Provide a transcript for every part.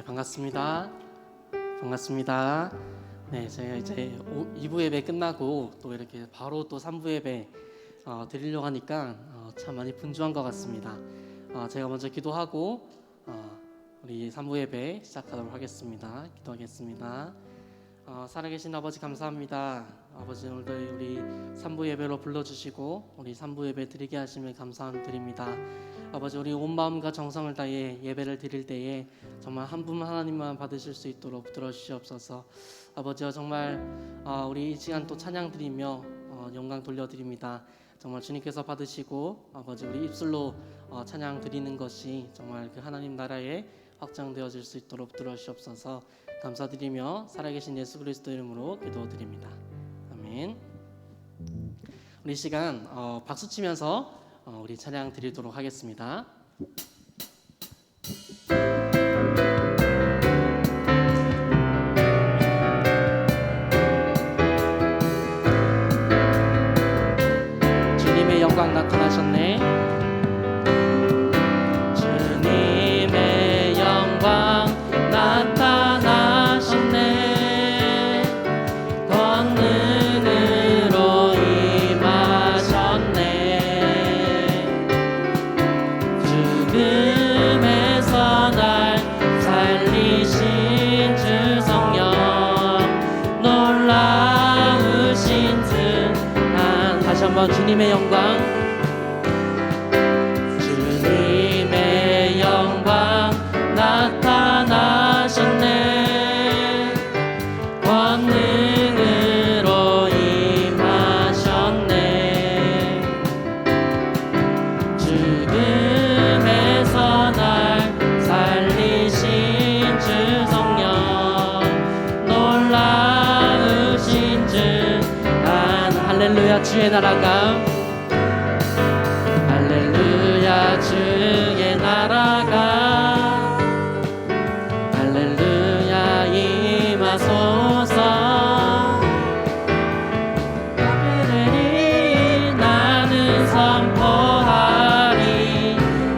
반갑습니다. 반갑습니다. 네, 제가 이제 2부 예배 끝나고 또 이렇게 바로 또 3부 예배 드리려고 하니까 참 많이 분주한 것 같습니다. 제가 먼저 기도하고 우리 3부 예배 시작하도록 하겠습니다. 기도하겠습니다. 살아계신 아버지 감사합니다. 아버지 오늘도 우리 3부 예배로 불러주시고 우리 3부 예배 드리게 하시면 감사드립니다. 아버지 우리 온 마음과 정성을 다해 예배를 드릴 때에 정말 한 분 하나님만 받으실 수 있도록 들어주시옵소서. 아버지와 정말 우리 이 시간 또 찬양 드리며 영광 돌려드립니다. 정말 주님께서 받으시고 아버지 우리 입술로 찬양 드리는 것이 정말 그 하나님 나라에 확장되어질 수 있도록 들어주시옵소서. 감사드리며 살아계신 예수 그리스도 이름으로 기도드립니다. 아멘. 우리 시간 박수 치면서 우리 찬양 드리도록 하겠습니다. 주님의 영광 나타나셨네. 주님의 영광 나타나셨네. 권능으로 임하셨네. 죽음에서 날 살리신 주 성령, 놀라우신 주. 다시 한번 주님의 영광, 주님의 영광 나타나셨네. 권능으로 임하셨네. 죽음에서 날 살리신 주 성령, 놀라우신 주. 할렐루야 주의 나라가, 할렐루야 주의 나라가, 할렐루야 임하소서. 그들이 나는 선포하리,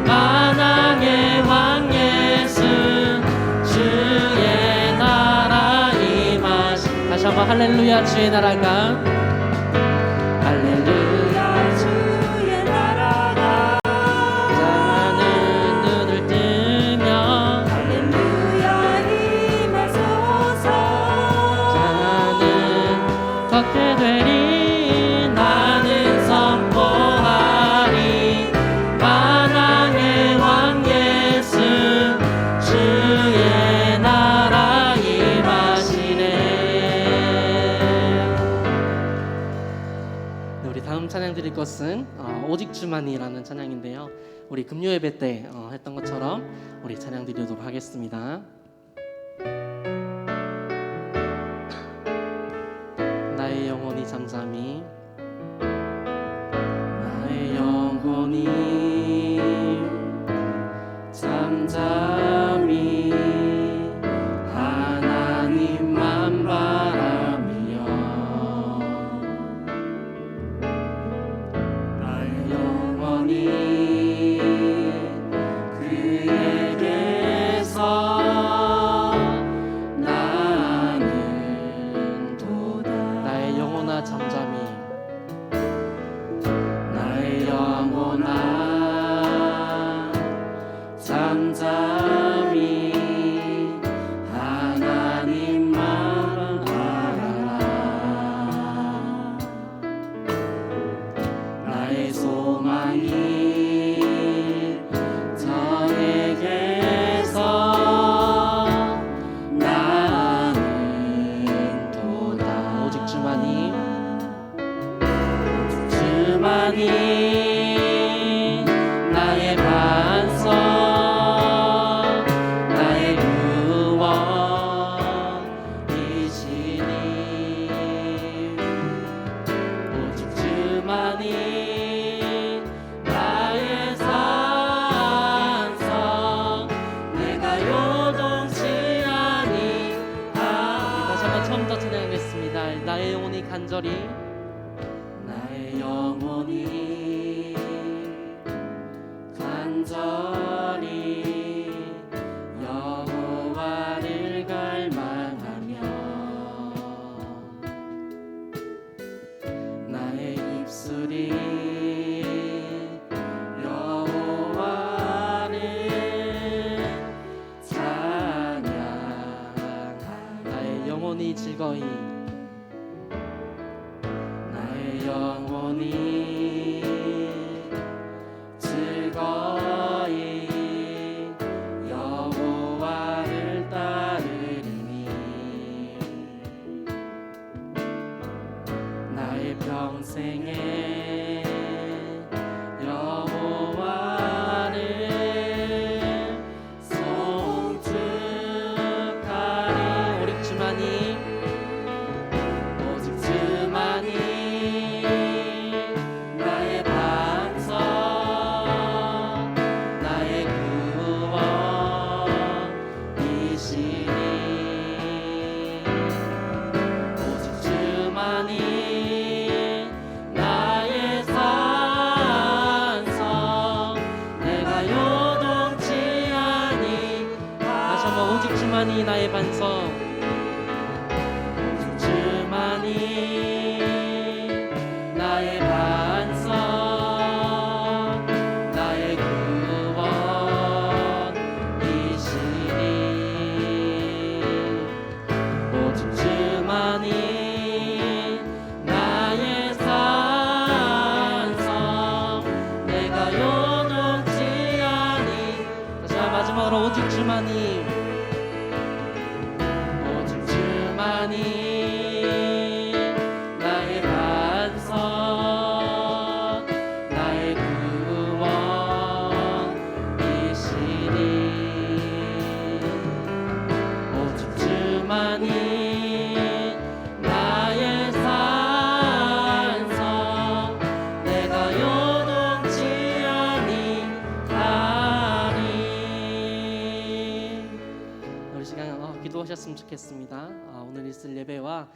만왕의 왕 예수 주의 나라 임하시. 다시 한번 할렐루야 주의 나라가, 할렐루야 주의 나라가. 자는 눈을 뜨며 할렐루야 임하소서. 자는 걷게 되리, 나는 선포하리, 만왕의 왕 예수 주의 나라 임하시네. 우리 다음 찬양 드릴 것은 오직 주만이라는 찬양인데요. 우리 금요 예배 때 했던 것처럼 우리 찬양 드리도록 하겠습니다. 나의 영혼이 잠잠히, 나의 영혼이 잠잠히 하나님만 바라며, 나의 영혼이 그에게서 나는 도다. 나의 영혼아 잠잠히, 나의 영혼아 잠잠히 하나님만 바라라. 나의 소망이 저에게서 나는 도다. 오직 주만이, 주만이 나의 반석, 나의 구원이시니. 오직 주만이 나의 산성, 내가 요동치 아니하리. 다시 한번 처음부터 찬양하겠습니다. 나의 영혼이 간절히, 나의 영혼이 간절히 여호와 영원히 즐거이 여호와를 따르리니 나의 평생에 여호와를 송축하리. 오직 주만이 나의 반석 나의 구원이시니 오직 주만이 나의 산성 내가 요동치 아니. 다시 한번 오직 주만이 나의 반석 오직 주만이 나의 반석 나의 구원이시니 오직 주만이 나의 산성 내가 요동치 아니. 다시 한번 마지막으로 오직 주만이 오직 주만이 나의 반석 나의 구원이시니 오직 주만이 나의 산성 내가 요동치 아니하니. 우리 시간 기도하셨으면 좋겠습니다. 오늘 있을 예배와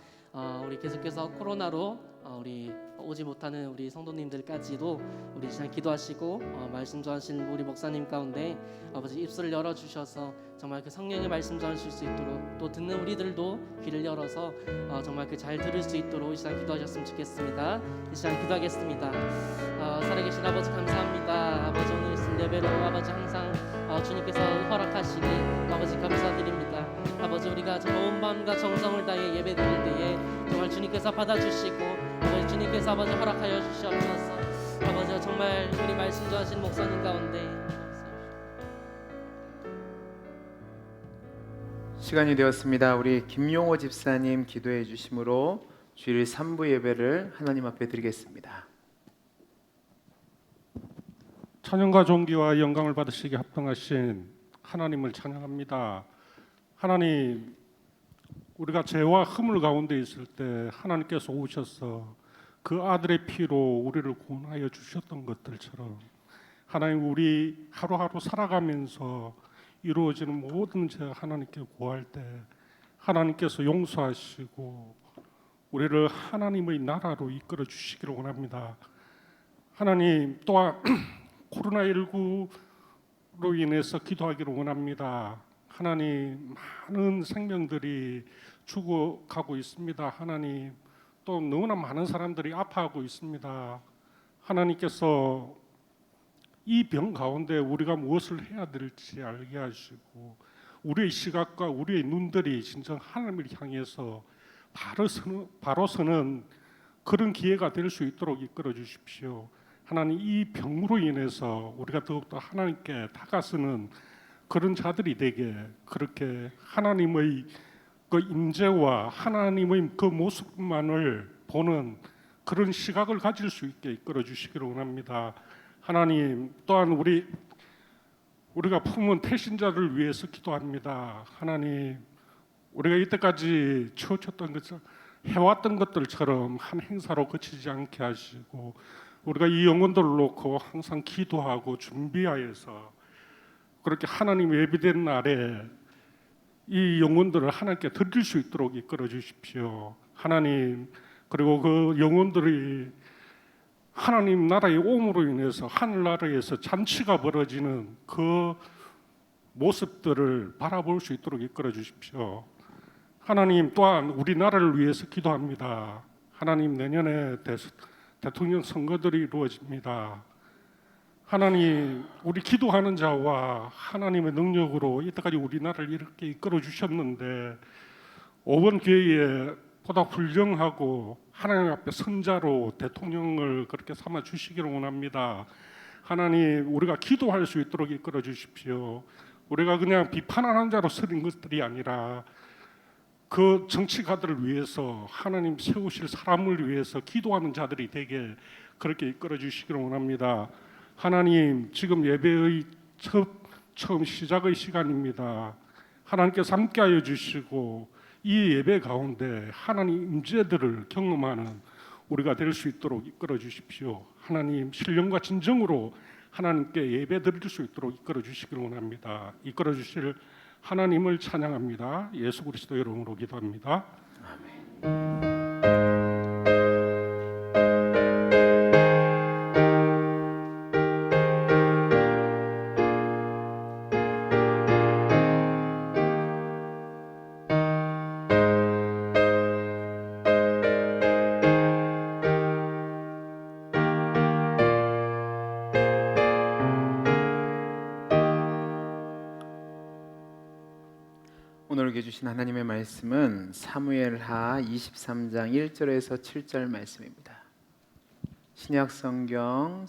우리 계속해서 코로나로 우리 오지 못하는 우리 성도님들까지도 우리 시간 기도하시고 말씀 전하시는 우리 목사님 가운데 아버지 입술을 열어주셔서 정말 그 성령의 말씀 전하실 수 있도록 또 듣는 우리들도 귀를 열어서 정말 그 잘 들을 수 있도록 이 시간 기도하셨으면 좋겠습니다. 이 시간 기도하겠습니다. 살아계신 아버지 감사합니다. 아버지 오늘 있을 예배로 아버지 항상 주님께서 허락하시니 아버지 감사드립니다. 아버지 우리가 정말 온 마음과 정성을 다해 예배드릴 때에 정말 주님께서 받아주시고 아버지 주님께서 아버지 허락하여 주시옵소서. 아버지 정말 우리 말씀 전하신 목사님 가운데 시간이 되었습니다. 우리 김용호 집사님 기도해 주심으로 주일 3부 예배를 하나님 앞에 드리겠습니다. 찬양과 존귀와 영광을 받으시기에 합당하신 하나님을 찬양합니다. 하나님, 우리가 죄와 허물 가운데 있을 때 하나님께서 오셔서 그 아들의 피로 우리를 구원하여 주셨던 것들처럼 하나님, 우리 하루하루 살아가면서 이루어지는 모든 죄 하나님께 구할 때 하나님께서 용서하시고 우리를 하나님의 나라로 이끌어 주시기를 원합니다. 하나님, 또한 코로나19로 인해서 기도하기를 원합니다. 하나님, 많은 생명들이 죽어가고 있습니다. 하나님, 또 너무나 많은 사람들이 아파하고 있습니다. 하나님께서 이 병 가운데 우리가 무엇을 해야 될지 알게 하시고 우리의 시각과 우리의 눈들이 진정 하나님을 향해서 바로 서는 그런 기회가 될 수 있도록 이끌어 주십시오. 하나님, 이 병으로 인해서 우리가 더욱더 하나님께 다가서는 그런 자들이 되게 그렇게 하나님의 그 임재와 하나님의 그 모습만을 보는 그런 시각을 가질 수 있게 이끌어 주시기를 원합니다. 하나님, 또한 우리가 품은 태신자를 위해서 기도합니다. 하나님, 우리가 이때까지 치우쳤던 것을 해왔던 것들처럼 한 행사로 그치지 않게 하시고 우리가 이 영혼들을 놓고 항상 기도하고 준비하여서 그렇게 하나님 예비된 날에 이 영혼들을 하나님께 드릴 수 있도록 이끌어 주십시오. 하나님, 그리고 그 영혼들이 하나님 나라의 오므로 인해서 하늘나라에서 잔치가 벌어지는 그 모습들을 바라볼 수 있도록 이끌어 주십시오. 하나님, 또한 우리나라를 위해서 기도합니다. 하나님, 내년에 대통령 선거들이 이루어집니다. 하나님, 우리 기도하는 자와 하나님의 능력으로 이때까지 우리나라를 이렇게 이끌어 주셨는데 5번 기회에 보다 훌륭하고 하나님 앞에 선자로 대통령을 그렇게 삼아 주시기를 원합니다. 하나님, 우리가 기도할 수 있도록 이끌어 주십시오. 우리가 그냥 비판하는 자로 서린 것들이 아니라 그 정치가들을 위해서 하나님 세우실 사람을 위해서 기도하는 자들이 되게 그렇게 이끌어 주시기를 원합니다. 하나님, 지금 예배의 처음 시작의 시간입니다. 하나님께서 함께하여 주시고 이 예배 가운데 하나님 임재들을 경험하는 우리가 될 수 있도록 이끌어 주십시오. 하나님, 신령과 진정으로 하나님께 예배 드릴 수 있도록 이끌어 주시기를 원합니다. 이끌어 주실 하나님을 찬양합니다. 예수 그리스도 이름으로 기도합니다. 오늘 우리에게 주신 하나님의 말씀은 사무엘하 23장 1절에서 7절 말씀입니다. 신약 성경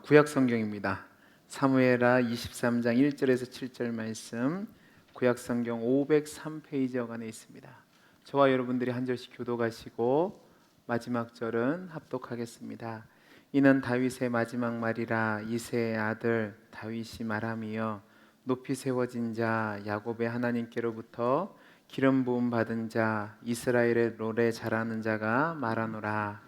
구약 성경입니다. 사무엘하 23장 1절에서 7절 말씀, 구약 성경 503페이지 여간에 있습니다. 저와 여러분들이 한 절씩 교독하시고 마지막 절은 합독하겠습니다. 이는 다윗의 마지막 말이라. 이새의 아들 다윗이 말하며 높이 세워진 자 야곱의 하나님께로부터 기름 부음 받은 자 이스라엘의 노래 잘하는 자가 말하노라.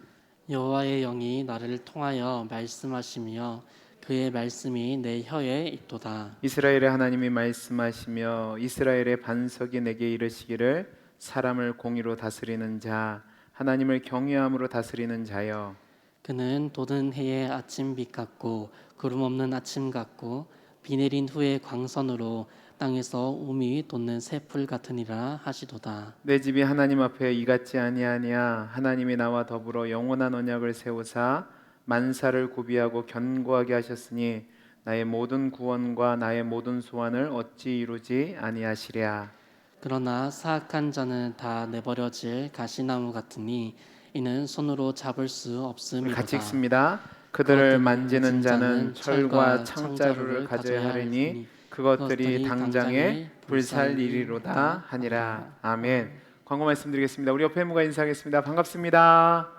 여호와의 영이 나를 통하여 말씀하시며 그의 말씀이 내 혀에 있도다. 이스라엘의 하나님이 말씀하시며 이스라엘의 반석이 내게 이르시기를 사람을 공의로 다스리는 자 하나님을 경외함으로 다스리는 자여. 그는 돋은 해의 아침빛 같고 구름 없는 아침 같고 비 내린 후의 광선으로 땅에서 우미 돋는 새풀 같으니라 하시도다. 내 집이 하나님 앞에 이같지 아니하냐. 하나님이 나와 더불어 영원한 언약을 세우사 만사를 구비하고 견고하게 하셨으니 나의 모든 구원과 나의 모든 소원을 어찌 이루지 아니하시랴. 그러나 사악한 자는 다 내버려질 가시나무 같으니 이는 손으로 잡을 수 없음이로다. 같이 읽습니다. 그들을 만지는 자는 철과 창자루를 가져야 하리니 그것들이 당장에 불살리리로다 하니라. 아멘. 광고 말씀드리겠습니다. 우리 옆에 부모가 인사하겠습니다. 반갑습니다.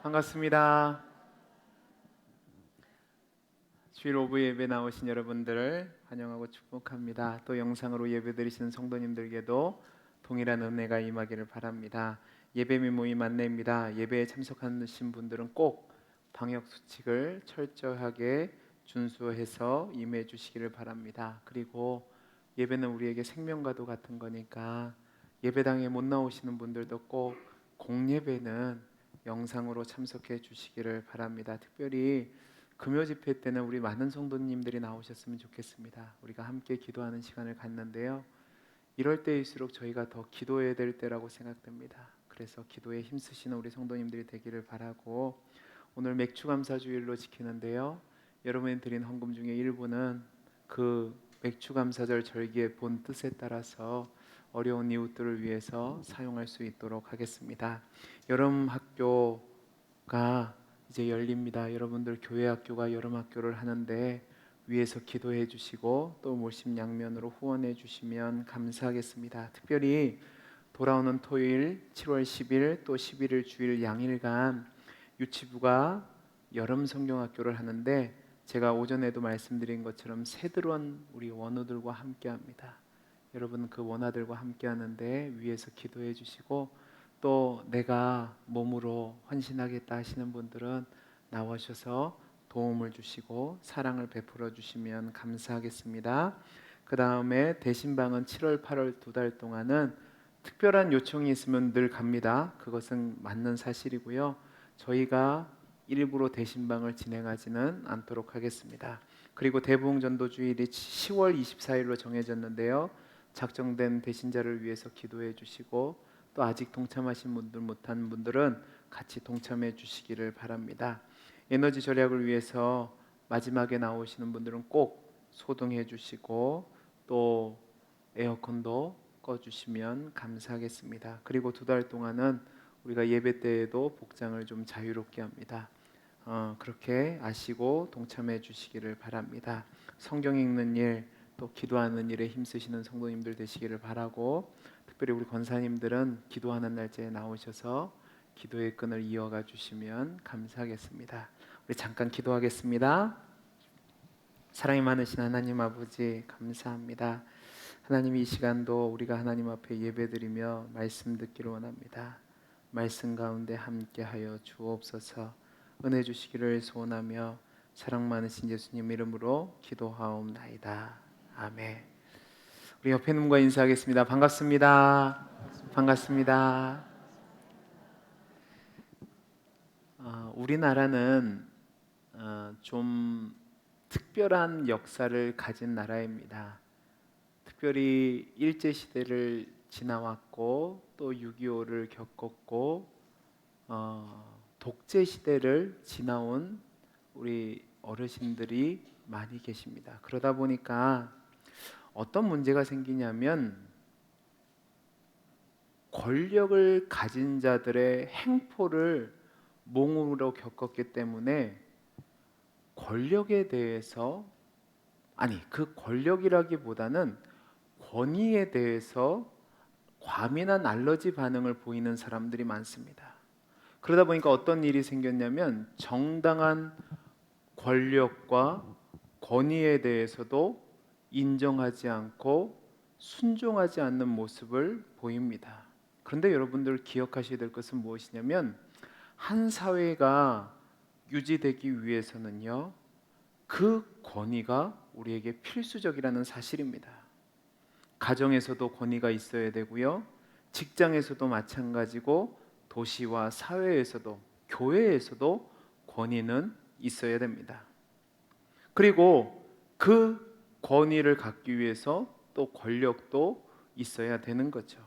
반갑습니다. 주일 오브 예배 나오신 여러분들을 환영하고 축복합니다. 또 영상으로 예배 드리시는 성도님들께도 동일한 은혜가 임하기를 바랍니다. 예배 및 모임 안내입니다. 예배에 참석하신 분들은 꼭 방역 수칙을 철저하게 준수해서 임해 주시기를 바랍니다. 그리고 예배는 우리에게 생명과도 같은 거니까 예배당에 못 나오시는 분들도 꼭 공예배는 영상으로 참석해 주시기를 바랍니다. 특별히 금요 집회 때는 우리 많은 성도님들이 나오셨으면 좋겠습니다. 우리가 함께 기도하는 시간을 갖는데요. 이럴 때일수록 저희가 더 기도해야 될 때라고 생각됩니다. 그래서 기도에 힘쓰시는 우리 성도님들이 되기를 바라고, 오늘 맥주감사주일로 지키는데요. 여러분이 드린 헌금 중에 일부는 그 맥주감사절 절기의 본 뜻에 따라서 어려운 이웃들을 위해서 사용할 수 있도록 하겠습니다. 여름 학교가 이제 열립니다. 여러분들 교회 학교가 여름 학교를 하는데 위에서 기도해 주시고 또 물심양면으로 후원해 주시면 감사하겠습니다. 특별히 돌아오는 토요일 7월 10일 또 11일 주일 양일간 유치부가 여름 성경학교를 하는데 제가 오전에도 말씀드린 것처럼 새들원 우리 원우들과 함께합니다. 여러분 그 원아들과 함께하는데 위에서 기도해 주시고 또 내가 몸으로 헌신하겠다 하시는 분들은 나오셔서 도움을 주시고 사랑을 베풀어 주시면 감사하겠습니다. 그 다음에 대신방은 7월 8월 2달 동안은 특별한 요청이 있으면 늘 갑니다. 그것은 맞는 사실이고요. 저희가 일부러 대신방을 진행하지는 않도록 하겠습니다. 그리고 대부흥전도주일이 10월 24일로 정해졌는데요. 작정된 대신자를 위해서 기도해 주시고 또 아직 동참하신 분들 못한 분들은 같이 동참해 주시기를 바랍니다. 에너지 절약을 위해서 마지막에 나오시는 분들은 꼭 소등해 주시고 또 에어컨도 꺾어주시면 감사하겠습니다. 그리고 2달 동안은 우리가 예배 때에도 복장을 좀 자유롭게 합니다. 그렇게 아시고 동참해 주시기를 바랍니다. 성경 읽는 일, 또 기도하는 일에 힘쓰시는 성도님들 되시기를 바라고, 특별히 우리 권사님들은 기도하는 날짜에 나오셔서 기도의 끈을 이어가 주시면 감사하겠습니다. 우리 잠깐 기도하겠습니다. 사랑이 많으신 하나님 아버지, 감사합니다. 하나님, 이 시간도 우리가 하나님 앞에 예배드리며 말씀 듣기를 원합니다. 말씀 가운데 함께하여 주옵소서. 은혜 주시기를 소원하며 사랑 많으신 예수님 이름으로 기도하옵나이다. 아멘. 우리 옆에 있는 분과 인사하겠습니다. 반갑습니다. 반갑습니다. 우리나라는 좀 특별한 역사를 가진 나라입니다. 특별히 일제시대를 지나왔고 또 6.25를 겪었고 독재시대를 지나온 우리 어르신들이 많이 계십니다. 그러다 보니까 어떤 문제가 생기냐면 권력을 가진 자들의 행포를 몸으로 겪었기 때문에 권력에 대해서, 그 권력이라기보다는 권위에 대해서 과민한 알러지 반응을 보이는 사람들이 많습니다. 그러다 보니까 어떤 일이 생겼냐면 정당한 권력과 권위에 대해서도 인정하지 않고 순종하지 않는 모습을 보입니다. 그런데 여러분들 기억하셔야 될 것은 무엇이냐면 한 사회가 유지되기 위해서는요, 그 권위가 우리에게 필수적이라는 사실입니다. 가정에서도 권위가 있어야 되고요, 직장에서도 마찬가지고, 도시와 사회에서도, 교회에서도 권위는 있어야 됩니다. 그리고 그 권위를 갖기 위해서 또 권력도 있어야 되는 거죠.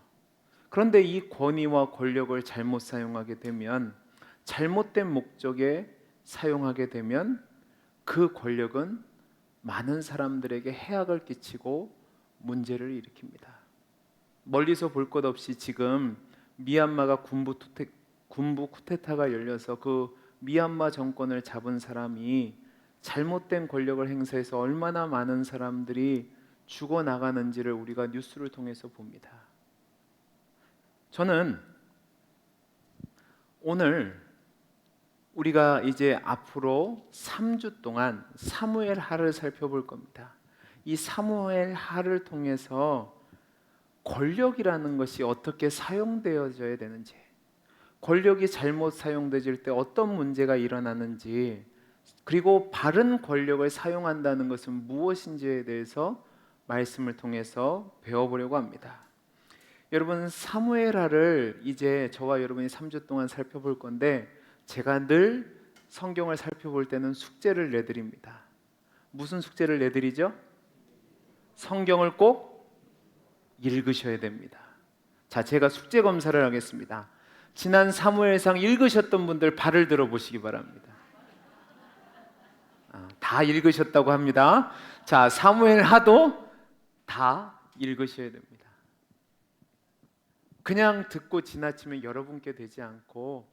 그런데 이 권위와 권력을 잘못 사용하게 되면, 잘못된 목적에 사용하게 되면 그 권력은 많은 사람들에게 해악을 끼치고 문제를 일으킵니다. 멀리서 볼 것 없이 지금 미얀마가 군부 쿠데타가 열려서 그 미얀마 정권을 잡은 사람이 잘못된 권력을 행사해서 얼마나 많은 사람들이 죽어나가는지를 우리가 뉴스를 통해서 봅니다. 저는 오늘 우리가 이제 앞으로 3주 동안 사무엘 하를 살펴볼 겁니다. 이 사무엘 하를 통해서 권력이라는 것이 어떻게 사용되어져야 되는지, 권력이 잘못 사용되질 때 어떤 문제가 일어나는지, 그리고 바른 권력을 사용한다는 것은 무엇인지에 대해서 말씀을 통해서 배워보려고 합니다. 여러분, 사무엘하를 이제 저와 여러분이 3주 동안 살펴볼 건데, 제가 늘 성경을 살펴볼 때는 숙제를 내드립니다. 무슨 숙제를 내드리죠? 성경을 꼭 읽으셔야 됩니다. 자, 제가 숙제 검사를 하겠습니다. 지난 사무엘상 읽으셨던 분들 발을 들어보시기 바랍니다. 다 읽으셨다고 합니다. 자, 사무엘하도 다 읽으셔야 됩니다. 그냥 듣고 지나치면 여러분께 되지 않고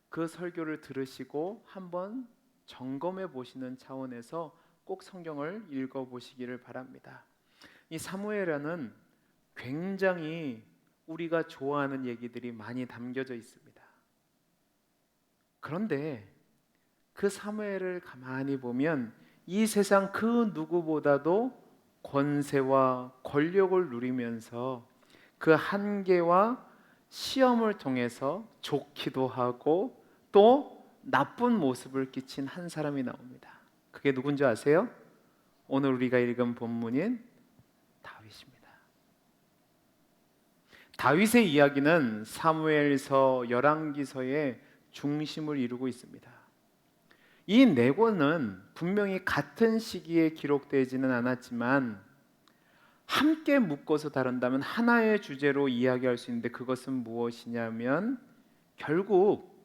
그 설교를 들으시고 한번 점검해 보시는 차원에서 꼭 성경을 읽어 보시기를 바랍니다. 이 사무엘하는 굉장히 우리가 좋아하는 얘기들이 많이 담겨져 있습니다. 그런데 그 사무엘을 가만히 보면 이 세상 그 누구보다도 권세와 권력을 누리면서 그 한계와 시험을 통해서 좋기도 하고 또 나쁜 모습을 끼친 한 사람이 나옵니다. 그게 누군지 아세요? 오늘 우리가 읽은 본문인 다윗입니다. 다윗의 이야기는 사무엘서, 열왕기서의 중심을 이루고 있습니다. 이 네 권은 분명히 같은 시기에 기록되지는 않았지만 함께 묶어서 다룬다면 하나의 주제로 이야기할 수 있는데, 그것은 무엇이냐면 결국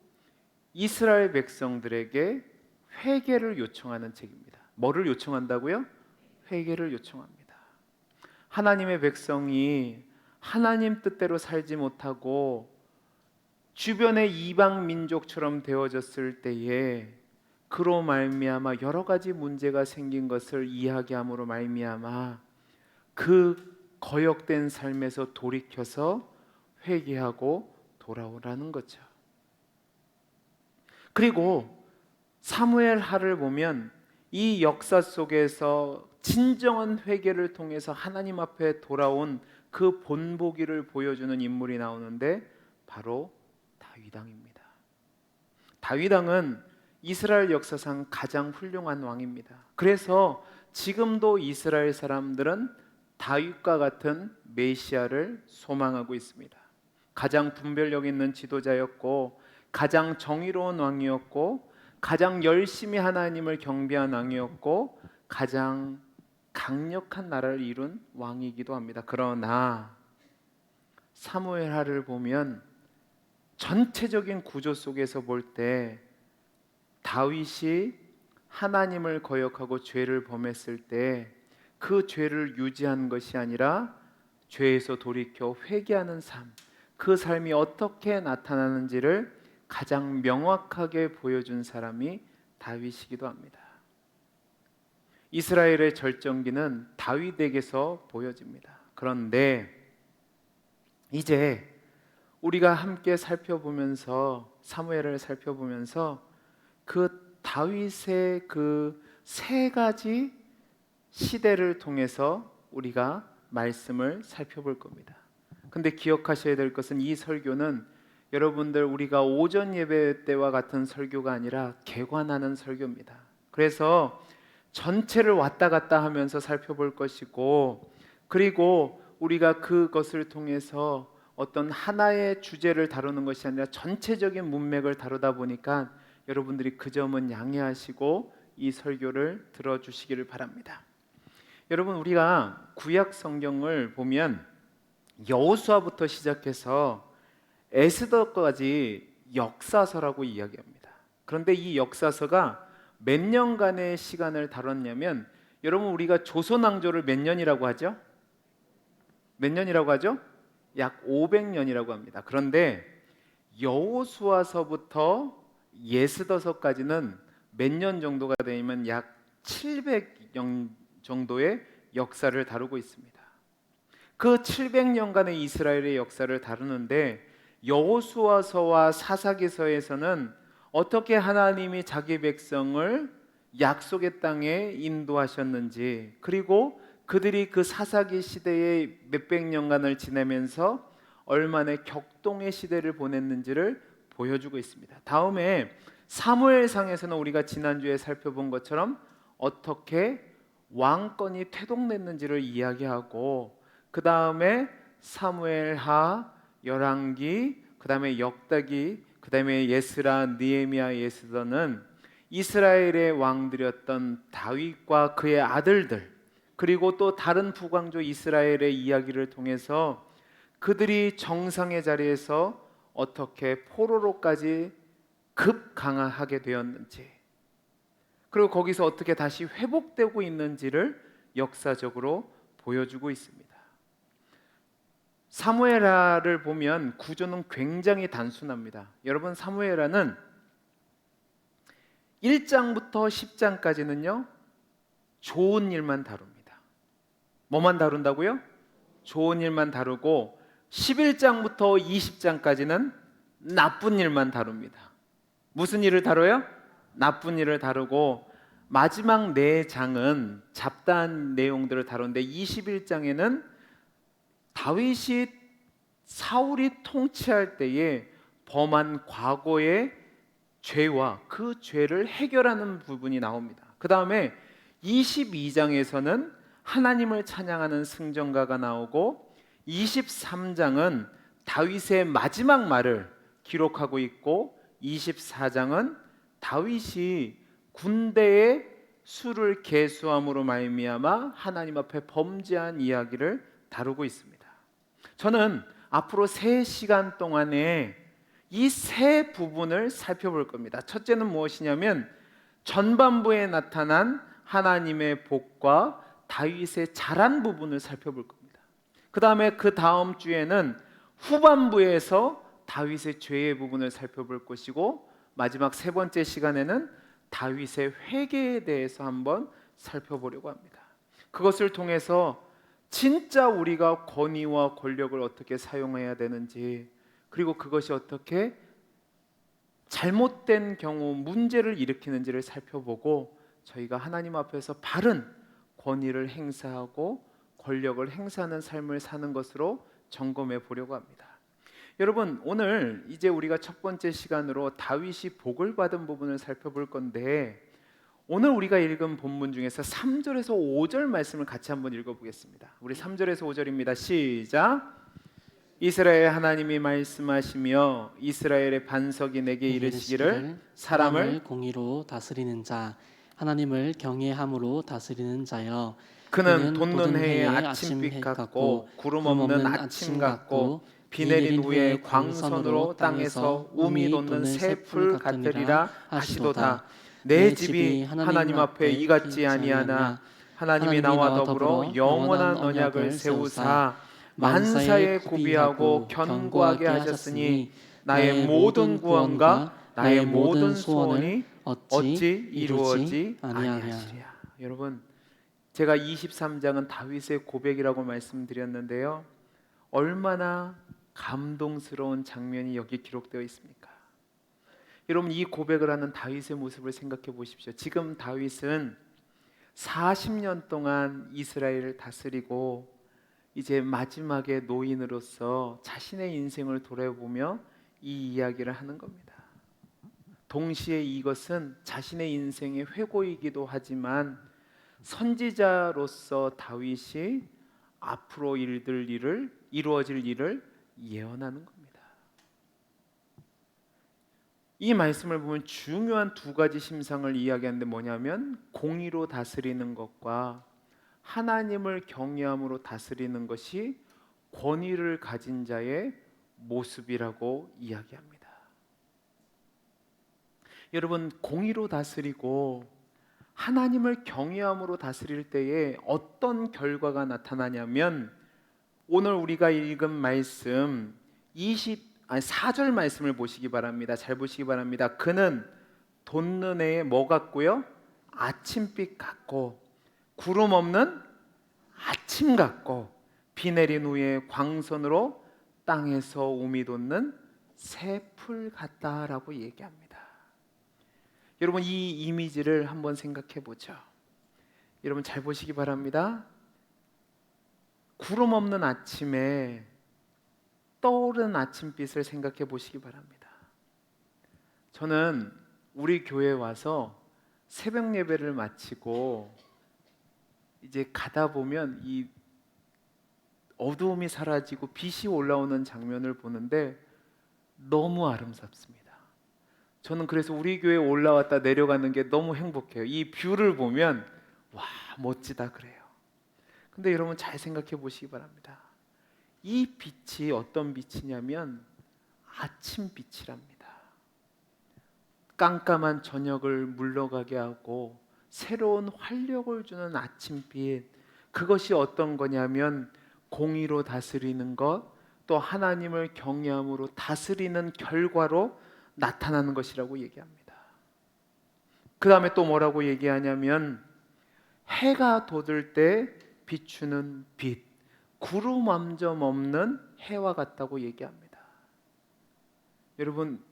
이스라엘 백성들에게 회개를 요청하는 책입니다. 뭐를 요청한다고요? 회개를 요청합니다. 하나님의 백성이 하나님 뜻대로 살지 못하고 주변의 이방 민족처럼 되어졌을 때에 그로 말미암아 여러 가지 문제가 생긴 것을 이야기함으로 말미암아 그 거역된 삶에서 돌이켜서 회개하고 돌아오라는 거죠. 그리고 사무엘하를 보면 이 역사 속에서 진정한 회개를 통해서 하나님 앞에 돌아온 그 본보기를 보여주는 인물이 나오는데 바로 다윗 왕입니다. 다윗 왕은 이스라엘 역사상 가장 훌륭한 왕입니다. 그래서 지금도 이스라엘 사람들은 다윗과 같은 메시아를 소망하고 있습니다. 가장 분별력 있는 지도자였고 가장 정의로운 왕이었고 가장 열심히 하나님을 경배한 왕이었고 가장 강력한 나라를 이룬 왕이기도 합니다. 그러나 사무엘하를 보면 전체적인 구조 속에서 볼 때 다윗이 하나님을 거역하고 죄를 범했을 때 그 죄를 유지한 것이 아니라 죄에서 돌이켜 회개하는 삶, 그 삶이 어떻게 나타나는지를 가장 명확하게 보여준 사람이 다윗이기도 합니다. 이스라엘의 절정기는 다윗에게서 보여집니다. 그런데 이제 우리가 함께 살펴보면서 사무엘을 살펴보면서 그 다윗의 그 세 가지 시대를 통해서 우리가 말씀을 살펴볼 겁니다. 근데 기억하셔야 될 것은 이 설교는 여러분들 우리가 오전 예배 때와 같은 설교가 아니라 개관하는 설교입니다. 그래서 전체를 왔다 갔다 하면서 살펴볼 것이고 그리고 우리가 그것을 통해서 어떤 하나의 주제를 다루는 것이 아니라 전체적인 문맥을 다루다 보니까 여러분들이 그 점은 양해하시고 이 설교를 들어주시기를 바랍니다. 여러분 우리가 구약 성경을 보면 여호수아부터 시작해서 에스더까지 역사서라고 이야기합니다. 그런데 이 역사서가 몇 년간의 시간을 다뤘냐면 여러분 우리가 조선 왕조를 몇 년이라고 하죠? 몇 년이라고 하죠? 약 500년이라고 합니다. 그런데 여호수아서부터 에스더서까지는 몇 년 정도가 되면 약 700년 정도의 역사를 다루고 있습니다. 그 700년간의 이스라엘의 역사를 다루는데 여호수아서와 사사기서에서는 어떻게 하나님이 자기 백성을 약속의 땅에 인도하셨는지 그리고 그들이 그 사사기 시대의 몇백 년간을 지내면서 얼마나 격동의 시대를 보냈는지를 보여주고 있습니다. 다음에 사무엘상에서는 우리가 지난주에 살펴본 것처럼 어떻게 왕권이 퇴동됐는지를 이야기하고 그 다음에 사무엘하, 열왕기, 그 다음에 역다기, 그 다음에 예스라, 느헤미야, 에스더는 이스라엘의 왕들이었던 다윗과 그의 아들들 그리고 또 다른 북왕조 이스라엘의 이야기를 통해서 그들이 정상의 자리에서 어떻게 포로로까지 급강하게 되었는지 그리고 거기서 어떻게 다시 회복되고 있는지를 역사적으로 보여주고 있습니다. 사무엘하를 보면 구조는 굉장히 단순합니다. 여러분 사무엘하는 1장부터 10장까지는요 좋은 일만 다룹니다. 뭐만 다룬다고요? 좋은 일만 다루고 11장부터 20장까지는 나쁜 일만 다룹니다. 무슨 일을 다뤄요? 나쁜 일을 다루고 마지막 4장은 잡다한 내용들을 다루는데 21장에는 다윗이 사울이 통치할 때에 범한 과거의 죄와 그 죄를 해결하는 부분이 나옵니다. 그 다음에 22장에서는 하나님을 찬양하는 승전가가 나오고 23장은 다윗의 마지막 말을 기록하고 있고 24장은 다윗이 군대의 수를 계수함으로 말미암아 하나님 앞에 범죄한 이야기를 다루고 있습니다. 저는 앞으로 3시간 동안에 이 세 부분을 살펴볼 겁니다. 첫째는 무엇이냐면 전반부에 나타난 하나님의 복과 다윗의 잘한 부분을 살펴볼 겁니다. 그 다음에 그 다음 주에는 후반부에서 다윗의 죄의 부분을 살펴볼 것이고, 마지막 세 번째 시간에는 다윗의 회개에 대해서 한번 살펴보려고 합니다. 그것을 통해서 진짜 우리가 권위와 권력을 어떻게 사용해야 되는지, 그리고 그것이 어떻게 잘못된 경우 문제를 일으키는지를 살펴보고, 저희가 하나님 앞에서 바른 권위를 행사하고 권력을 행사하는 삶을 사는 것으로 점검해 보려고 합니다. 여러분, 오늘 이제 우리가 첫 번째 시간으로 다윗이 복을 받은 부분을 살펴볼 건데, 오늘 우리가 읽은 본문 중에서 3절에서 5절 말씀을 같이 한번 읽어보겠습니다. 우리 3절에서 5절입니다. 시작. 이스라엘 하나님이 말씀하시며 이스라엘의 반석이 내게 이르시기를 사람을 공의로 다스리는 자, 하나님을 경외함으로 다스리는 자여. 그는 돋는 해의 아침빛 같고 구름 없는 아침 같고 비 내린 후에 광선으로 땅에서 움이 돋는 새 풀 같으리라 하시도다. 내 집이 하나님 앞에 이같지 아니하나 하나님이 나와 더불어 영원한 언약을 세우사 만사에 구비하고 견고하게 하셨으니 나의 모든 구원과 나의 모든 소원이 어찌 이루어지 아니하시랴. 여러분, 제가 23장은 다윗의 고백이라고 말씀드렸는데요, 얼마나 감동스러운 장면이 여기 기록되어 있습니까? 여러분, 이 고백을 하는 다윗의 모습을 생각해 보십시오. 지금 다윗은 40년 동안 이스라엘을 다스리고 이제 마지막에 노인으로서 자신의 인생을 돌아보며 이 이야기를 하는 겁니다. 동시에 이것은 자신의 인생의 회고이기도 하지만 선지자로서 다윗이 앞으로 이루어질 일을 예언하는 겁니다. 이 말씀을 보면 중요한 두 가지 심상을 이야기하는데 뭐냐면 공의로 다스리는 것과 하나님을 경외함으로 다스리는 것이 권위를 가진 자의 모습이라고 이야기합니다. 여러분, 공의로 다스리고 하나님을 경외함으로 다스릴 때에 어떤 결과가 나타나냐면, 오늘 우리가 읽은 말씀 4절 말씀을 보시기 바랍니다. 잘 보시기 바랍니다. 그는 돋는 해에 뭐 같고요? 아침빛 같고 구름 없는 아침 같고 비 내린 후에 광선으로 땅에서 움이 돋는 새 풀 같다라고 얘기합니다. 여러분, 이 이미지를 한번 생각해 보죠. 여러분, 잘 보시기 바랍니다. 구름 없는 아침에 떠오르는 아침빛을 생각해 보시기 바랍니다. 저는 우리 교회에 와서 새벽 예배를 마치고 이제 가다 보면 이 어두움이 사라지고 빛이 올라오는 장면을 보는데 너무 아름답습니다. 저는 그래서 우리 교회에 올라왔다 내려가는 게 너무 행복해요. 이 뷰를 보면 와, 멋지다 그래요. 근데 여러분, 잘 생각해 보시기 바랍니다. 이 빛이 어떤 빛이냐면 아침빛이랍니다. 깜깜한 저녁을 물러가게 하고 새로운 활력을 주는 아침빛, 그것이 어떤 거냐면 공의로 다스리는 것, 또 하나님을 경외함으로 다스리는 결과로 나타나는 것이라고 얘기합니다. 그 다음에 또 뭐라고 얘기하냐면 해가 돋을 때 비추는 빛, 구름 한 점 없는 해와 같다고 얘기합니다. 여러분,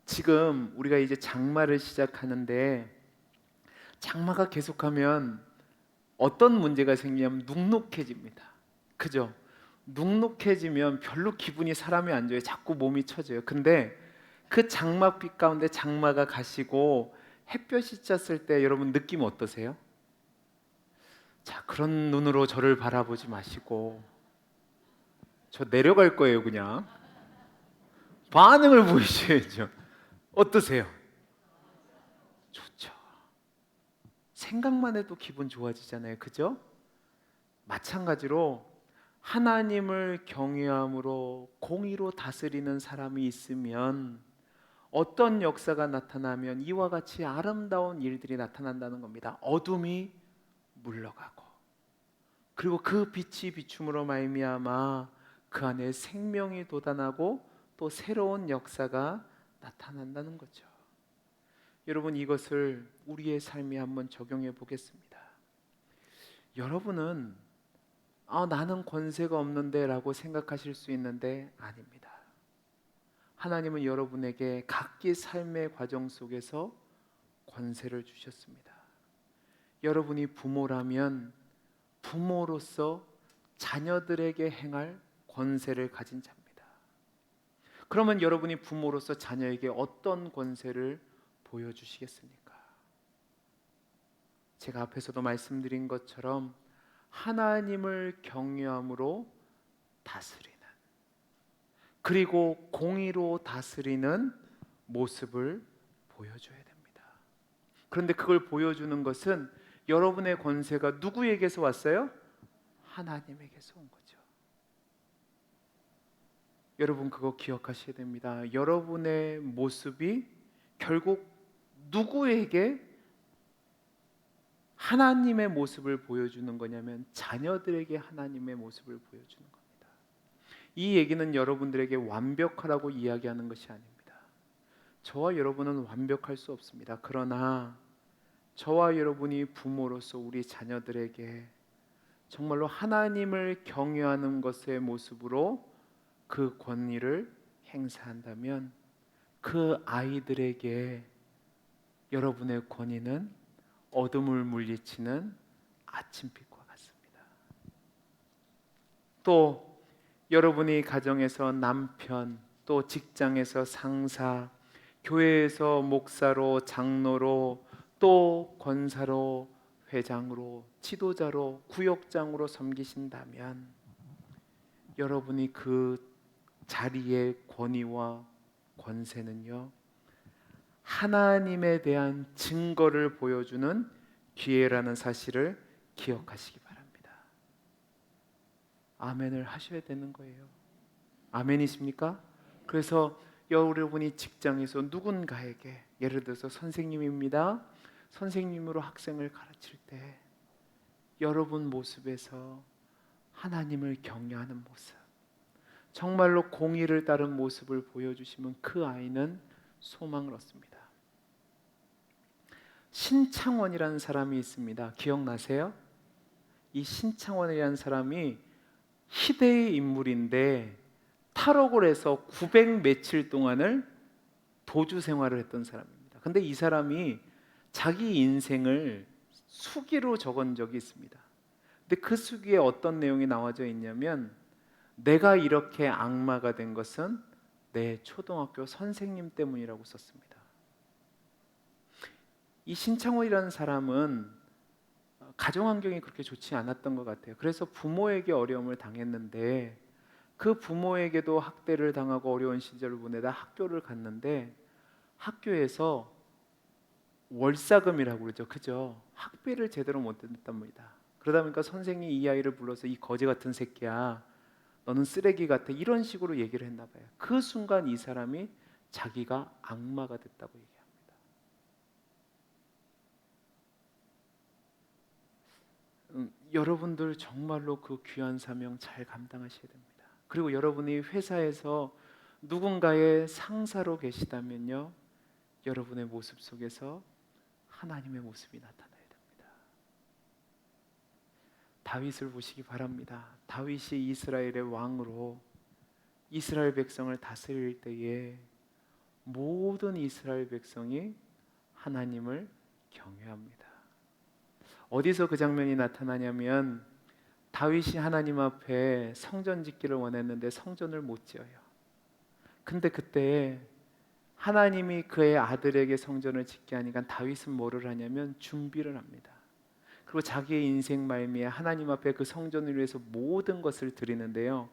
지금 우리가 이제 장마를 시작하는데 장마가 계속하면 어떤 문제가 생기냐면 눅눅해집니다. 그죠? 눅눅해지면 별로 기분이 사람이 안 좋아요. 자꾸 몸이 처져요. 근데 그 장마빛 가운데 장마가 가시고 햇볕이 쬐을 때 여러분 느낌 어떠세요? 자, 그런 눈으로 저를 바라보지 마시고 저 내려갈 거예요. 그냥 반응을 보이셔야죠. 어떠세요? 좋죠. 생각만 해도 기분 좋아지잖아요. 그죠? 마찬가지로 하나님을 경외함으로 공의로 다스리는 사람이 있으면 어떤 역사가 나타나면 이와 같이 아름다운 일들이 나타난다는 겁니다. 어둠이 물러가고 그리고 그 빛이 비춤으로 말미암아 그 안에 생명이 돋아나고 또 새로운 역사가 나타난다는 거죠. 여러분, 이것을 우리의 삶에 한번 적용해 보겠습니다. 여러분은 나는 권세가 없는데 라고 생각하실 수 있는데 아닙니다. 하나님은 여러분에게 각기 삶의 과정 속에서 권세를 주셨습니다. 여러분이 부모라면 부모로서 자녀들에게 행할 권세를 가진 자입니다. 그러면 여러분이 부모로서 자녀에게 어떤 권세를 보여주시겠습니까? 제가 앞에서도 말씀드린 것처럼 하나님을 경외함으로 다스리는, 그리고 공의로 다스리는 모습을 보여줘야 됩니다. 그런데 그걸 보여주는 것은 여러분의 권세가 누구에게서 왔어요? 하나님에게서 온 거죠. 여러분, 그거 기억하셔야 됩니다. 여러분의 모습이 결국 누구에게 하나님의 모습을 보여주는 거냐면 자녀들에게 하나님의 모습을 보여주는 겁니다. 이 얘기는 여러분들에게 완벽하라고 이야기하는 것이 아닙니다. 저와 여러분은 완벽할 수 없습니다. 그러나 저와 여러분이 부모로서 우리 자녀들에게 정말로 하나님을 경외하는 것의 모습으로 그 권위를 행사한다면 그 아이들에게 여러분의 권위는 어둠을 물리치는 아침빛과 같습니다. 또 여러분이 가정에서 남편, 또 직장에서 상사, 교회에서 목사로, 장로로, 또 권사로, 회장으로, 지도자로, 구역장으로 섬기신다면 여러분이 그 자리의 권위와 권세는요, 하나님에 대한 증거를 보여주는 기회라는 사실을 기억하시기 바랍니다. 아멘을 하셔야 되는 거예요. 아멘이십니까? 그래서 여러분이 직장에서 누군가에게, 예를 들어서 선생님입니다, 선생님으로 학생을 가르칠 때 여러분 모습에서 하나님을 경외하는 모습, 정말로 공의를 따른 모습을 보여주시면 그 아이는 소망을 얻습니다. 신창원이라는 사람이 있습니다. 기억나세요? 이 신창원이라는 사람이 희대의 인물인데 탈옥을 해서 900 며칠 동안을 도주 생활을 했던 사람입니다. 근데 이 사람이 자기 인생을 수기로 적은 적이 있습니다. 근데 그 수기에 어떤 내용이 나와져 있냐면, 내가 이렇게 악마가 된 것은 내 초등학교 선생님 때문이라고 썼습니다. 이 신창원이라는 사람은 가정 환경이 그렇게 좋지 않았던 것 같아요. 그래서 부모에게 어려움을 당했는데 그 부모에게도 학대를 당하고 어려운 시절을 보내다 학교를 갔는데 학교에서 월사금이라고 그러죠. 그죠? 학비를 제대로 못 냈단 말이다. 그러다 보니까 선생님이 이 아이를 불러서 이 거지 같은 새끼야, 너는 쓰레기 같아, 이런 식으로 얘기를 했나 봐요. 그 순간 이 사람이 자기가 악마가 됐다고 얘기합니다. 여러분들 정말로 그 귀한 사명 잘 감당하셔야 됩니다. 그리고 여러분이 회사에서 누군가의 상사로 계시다면요, 여러분의 모습 속에서 하나님의 모습이 나타나야 됩니다. 다윗을 보시기 바랍니다. 다윗이 이스라엘의 왕으로 이스라엘 백성을 다스릴 때에 모든 이스라엘 백성이 하나님을 경외합니다. 어디서 그 장면이 나타나냐면, 다윗이 하나님 앞에 성전 짓기를 원했는데 성전을 못 지어요. 근데 그때 하나님이 그의 아들에게 성전을 짓게 하니까 다윗은 뭐를 하냐면 준비를 합니다. 그리고 자기의 인생 말미에 하나님 앞에 그 성전을 위해서 모든 것을 드리는데요,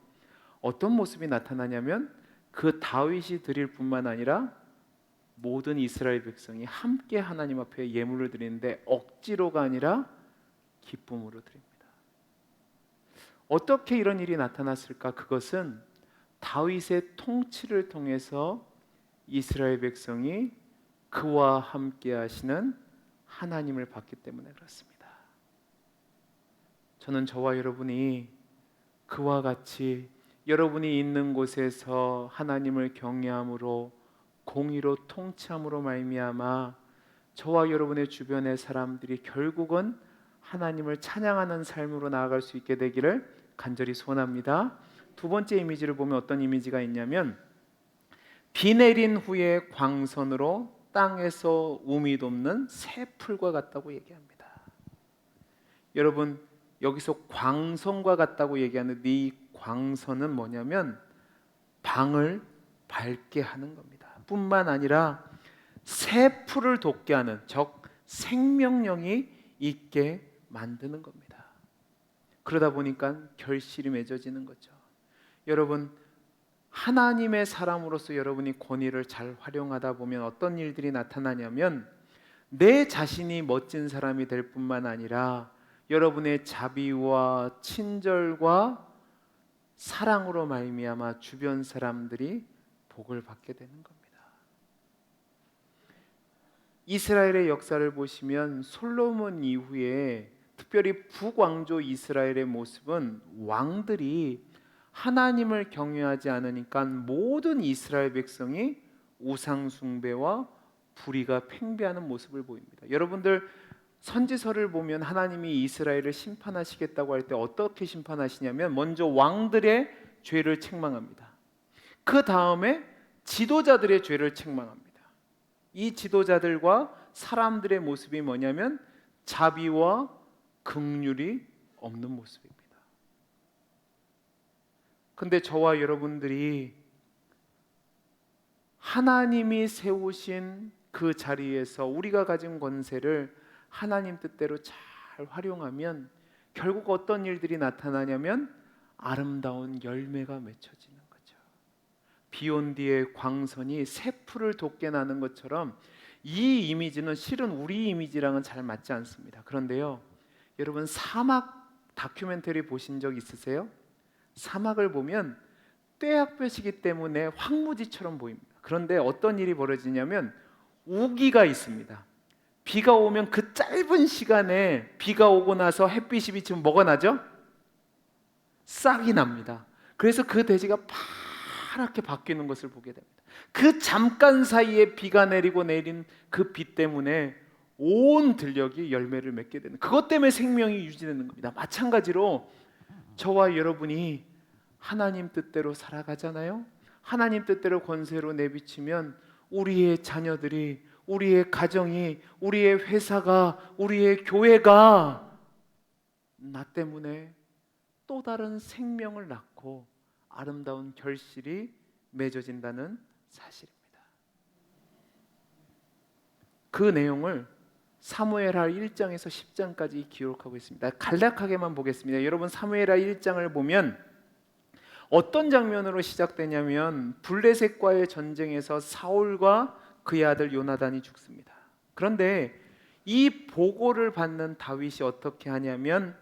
어떤 모습이 나타나냐면 그 다윗이 드릴 뿐만 아니라 모든 이스라엘 백성이 함께 하나님 앞에 예물을 드리는데 억지로가 아니라 기쁨으로 드립니다. 어떻게 이런 일이 나타났을까? 그것은 다윗의 통치를 통해서 이스라엘 백성이 그와 함께 하시는 하나님을 봤기 때문에 그렇습니다. 저는 저와 여러분이 그와 같이 여러분이 있는 곳에서 하나님을 경외함으로 공의로 통치함으로 말미암아 저와 여러분의 주변의 사람들이 결국은 하나님을 찬양하는 삶으로 나아갈 수 있게 되기를 간절히 소원합니다. 두 번째 이미지를 보면 어떤 이미지가 있냐면 비 내린 후에 광선으로 땅에서 우미 돋는 새 풀과 같다고 얘기합니다. 여러분, 여기서 광선과 같다고 얘기하는 이 광선은 뭐냐면 방을 밝게 하는 겁니다. 뿐만 아니라 새 풀을 돋게 하는, 즉 생명력이 있게 만드는 겁니다. 그러다 보니까 결실이 맺어지는 거죠. 여러분, 하나님의 사람으로서 여러분이 권위를 잘 활용하다 보면 어떤 일들이 나타나냐면 내 자신이 멋진 사람이 될 뿐만 아니라 여러분의 자비와 친절과 사랑으로 말미암아 주변 사람들이 복을 받게 되는 겁니다. 이스라엘의 역사를 보시면 솔로몬 이후에 특별히 북왕조 이스라엘의 모습은 왕들이 하나님을 경외하지 않으니까 모든 이스라엘 백성이 우상 숭배와 불의가 팽배하는 모습을 보입니다. 여러분들 선지서를 보면 하나님이 이스라엘을 심판하시겠다고 할 때 어떻게 심판하시냐면 먼저 왕들의 죄를 책망합니다. 그 다음에 지도자들의 죄를 책망합니다. 이 지도자들과 사람들의 모습이 뭐냐면 자비와 긍휼이 없는 모습입니다. 근데 저와 여러분들이 하나님이 세우신 그 자리에서 우리가 가진 권세를 하나님 뜻대로 잘 활용하면 결국 어떤 일들이 나타나냐면 아름다운 열매가 맺혀지는 거죠. 비온 뒤에 광선이 새 풀을 돋게 나는 것처럼 이 이미지는 실은 우리 이미지랑은 잘 맞지 않습니다. 그런데요, 여러분 사막 다큐멘터리 보신 적 있으세요? 사막을 보면 떼약볕이기 때문에 황무지처럼 보입니다. 그런데 어떤 일이 벌어지냐면 우기가 있습니다. 비가 오면 그 짧은 시간에 비가 오고 나서 햇빛이 비치면 뭐가 나죠? 싹이 납니다. 그래서 그 대지가 파랗게 바뀌는 것을 보게 됩니다. 그 잠깐 사이에 비가 내리고 내린 그 비 때문에 온 들녘이 열매를 맺게 되는, 그것 때문에 생명이 유지되는 겁니다. 마찬가지로 저와 여러분이 하나님 뜻대로 살아가잖아요. 하나님 뜻대로 권세로 내비치면 우리의 자녀들이, 우리의 가정이, 우리의 회사가, 우리의 교회가 나 때문에 또 다른 생명을 낳고 아름다운 결실이 맺어진다는 사실입니다. 그 내용을 사무엘하 1장에서 10장까지 기록하고 있습니다. 간략하게만 보겠습니다. 여러분 사무엘하 1장을 보면 어떤 장면으로 시작되냐면 블레셋과의 전쟁에서 사울과 그의 아들 요나단이 죽습니다. 그런데 이 보고를 받는 다윗이 어떻게 하냐면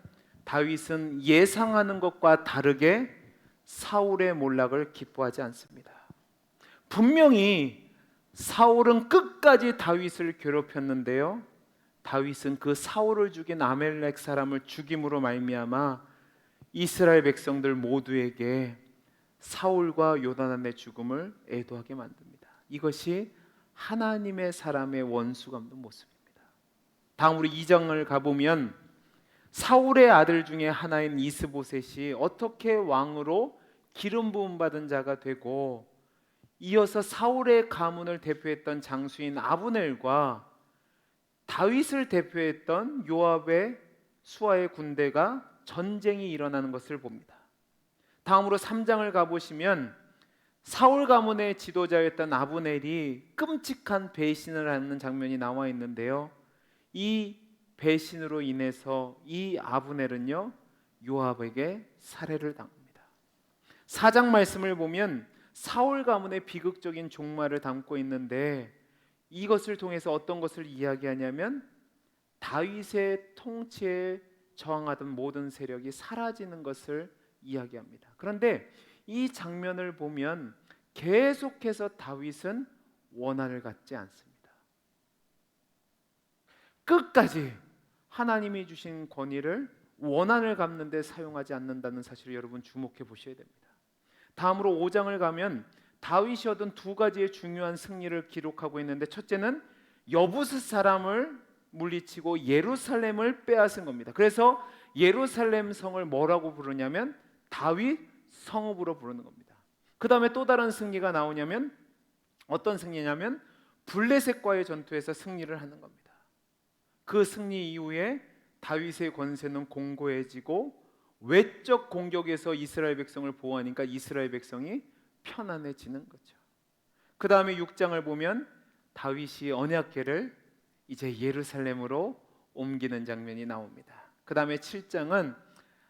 다윗은 예상하는 것과 다르게 사울의 몰락을 기뻐하지 않습니다. 분명히 사울은 끝까지 다윗을 괴롭혔는데요, 다윗은 그 사울을 죽인 아멜렉 사람을 죽임으로 말미암아 이스라엘 백성들 모두에게 사울과 요나단의 죽음을 애도하게 만듭니다. 이것이 하나님의 사람의 원수 갚는 모습입니다. 다음으로 2장을 가보면 사울의 아들 중에 하나인 이스보셋이 어떻게 왕으로 기름 부음 받은 자가 되고 이어서 사울의 가문을 대표했던 장수인 아브넬과 다윗을 대표했던 요압의 수하의 군대가 전쟁이 일어나는 것을 봅니다. 다음으로 3장을 가보시면 사울 가문의 지도자였던 아브넬이 끔찍한 배신을 하는 장면이 나와 있는데요, 이 배신으로 인해서 이 아브넬은요 요압에게 살해를 당합니다. 4장 말씀을 보면 사울 가문의 비극적인 종말을 담고 있는데 이것을 통해서 어떤 것을 이야기하냐면 다윗의 통치에 저항하던 모든 세력이 사라지는 것을 이야기합니다. 그런데 이 장면을 보면 계속해서 다윗은 원한을 갖지 않습니다. 끝까지 하나님이 주신 권위를 원한을 갚는 데 사용하지 않는다는 사실을 여러분 주목해 보셔야 됩니다. 다음으로 5장을 가면 다윗이 얻은 두 가지의 중요한 승리를 기록하고 있는데, 첫째는 여부스 사람을 물리치고 예루살렘을 빼앗은 겁니다. 그래서 예루살렘 성을 뭐라고 부르냐면 다윗 성읍으로 부르는 겁니다. 그 다음에 또 다른 승리가 나오냐면 어떤 승리냐면 블레셋과의 전투에서 승리를 하는 겁니다. 그 승리 이후에 다윗의 권세는 공고해지고 외적 공격에서 이스라엘 백성을 보호하니까 이스라엘 백성이 편안해지는 거죠. 그 다음에 6장을 보면 다윗이 언약궤를 이제 예루살렘으로 옮기는 장면이 나옵니다. 그 다음에 7장은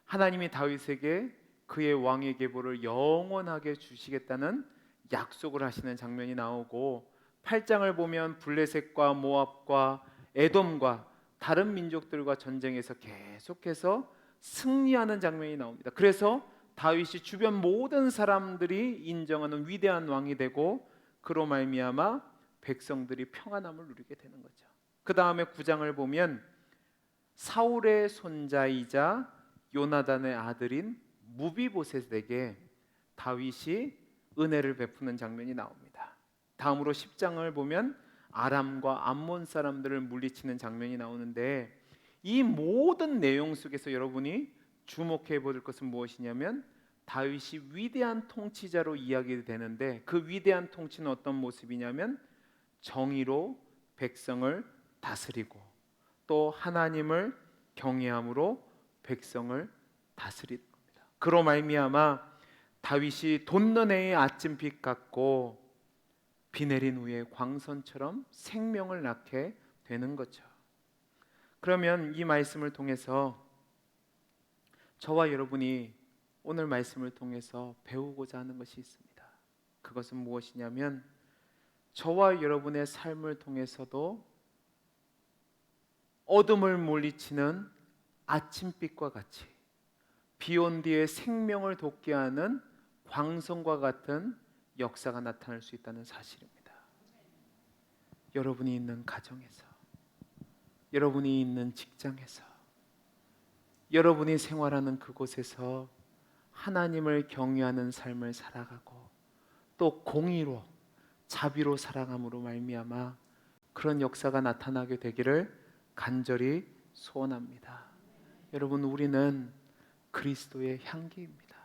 하나님이 다윗에게 그의 왕의 계보를 영원하게 주시겠다는 약속을 하시는 장면이 나오고, 8장을 보면 블레셋과 모압과 에돔과 다른 민족들과 전쟁에서 계속해서 승리하는 장면이 나옵니다. 그래서 다윗이 주변 모든 사람들이 인정하는 위대한 왕이 되고 그로 말미암아 백성들이 평안함을 누리게 되는 거죠. 그 다음에 9장을 보면 사울의 손자이자 요나단의 아들인 무비보셋에게 다윗이 은혜를 베푸는 장면이 나옵니다. 다음으로 10장을 보면 아람과 암몬 사람들을 물리치는 장면이 나오는데, 이 모든 내용 속에서 여러분이 주목해 볼 것은 무엇이냐면 다윗이 위대한 통치자로 이야기되는데, 그 위대한 통치는 어떤 모습이냐면 정의로 백성을 다스리고 또 하나님을 경외함으로 백성을 다스리는 겁니다. 그로 말미암아 다윗이 돋는 아침빛 같고 비 내린 후에 광선처럼 생명을 낳게 되는 거죠. 그러면 이 말씀을 통해서 저와 여러분이 오늘 말씀을 통해서 배우고자 하는 것이 있습니다. 그것은 무엇이냐면 저와 여러분의 삶을 통해서도 어둠을 물리치는 아침빛과 같이 비 온 뒤에 생명을 돋게 하는 광선과 같은 역사가 나타날 수 있다는 사실입니다. 여러분이 있는 가정에서, 여러분이 있는 직장에서, 여러분이 생활하는 그곳에서 하나님을 경외하는 삶을 살아가고 또 공의로 자비로 살아감으로 말미암아 그런 역사가 나타나게 되기를 간절히 소원합니다. 여러분, 우리는 그리스도의 향기입니다.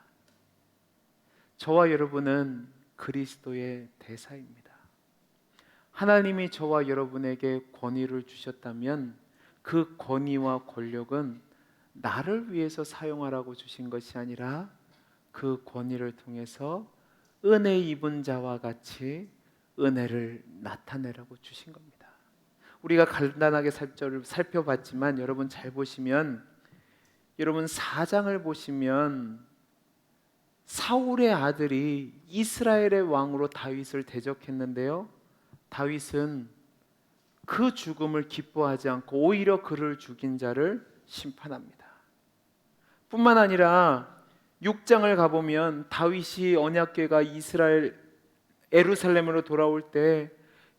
저와 여러분은 그리스도의 대사입니다. 하나님이 저와 여러분에게 권위를 주셨다면 그 권위와 권력은 나를 위해서 사용하라고 주신 것이 아니라 그 권위를 통해서 은혜 입은 자와 같이 은혜를 나타내라고 주신 겁니다. 우리가 간단하게 살펴봤지만 여러분 잘 보시면, 여러분 4장을 보시면 사울의 아들이 이스라엘의 왕으로 다윗을 대적했는데요, 다윗은 그 죽음을 기뻐하지 않고 오히려 그를 죽인 자를 심판합니다. 뿐만 아니라 6장을 가보면 다윗이 언약궤가 이스라엘 예루살렘으로 돌아올 때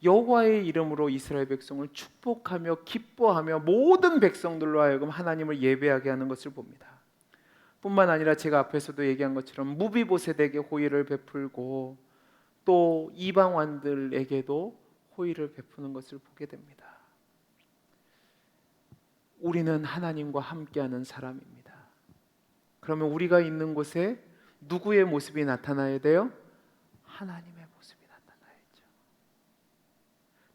여호와의 이름으로 이스라엘 백성을 축복하며 기뻐하며 모든 백성들로 하여금 하나님을 예배하게 하는 것을 봅니다. 뿐만 아니라 제가 앞에서도 얘기한 것처럼 무비보셋에게 호의를 베풀고 또 이방원들에게도 호의를 베푸는 것을 보게 됩니다. 우리는 하나님과 함께하는 사람입니다. 그러면 우리가 있는 곳에 누구의 모습이 나타나야 돼요? 하나님의 모습이 나타나야죠.